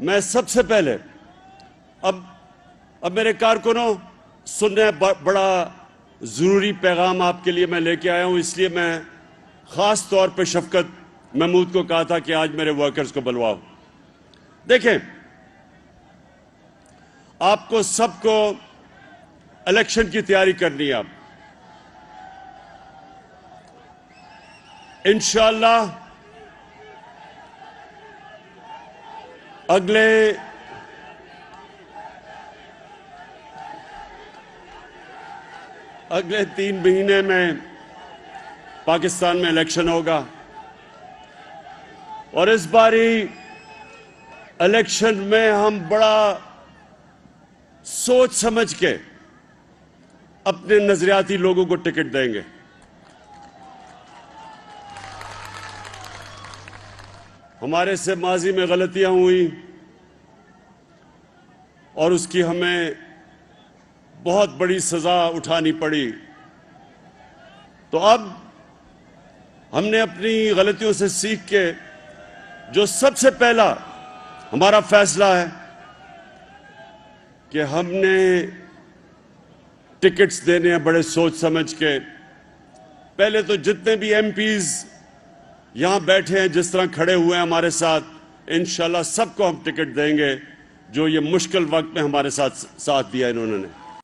मैं सबसे पहले अब मेरे कारकुनों सुनने बड़ा ज़रूरी पैगाम आपके लिए मैं लेके आया हूं, इसलिए मैं ख़ास तौर पे शफकत महमूद को कहा था कि आज मेरे वर्कर्स को बुलवाओ। देखें, आपको सबको इलेक्शन की तैयारी करनी है। अब इंशाअल्लाह अगले 3 महीने में पाकिस्तान में इलेक्शन होगा और इस बारी इलेक्शन में हम बड़ा सोच समझ के अपने नजरियाती लोगों को टिकट देंगे। हमारे से माजी में गलतियां हुई और उसकी हमें बहुत बड़ी सजा उठानी पड़ी, तो अब हमने अपनी गलतियों से सीख के जो सबसे पहला हमारा फैसला है कि हमने टिकट्स देने हैं बड़े सोच समझ के। पहले तो जितने भी एमपीज यहां बैठे हैं, जिस तरह खड़े हुए हैं हमारे साथ, इंशाल्लाह सबको हम टिकट देंगे जो ये मुश्किल वक्त में हमारे साथ दिया इन्होंने।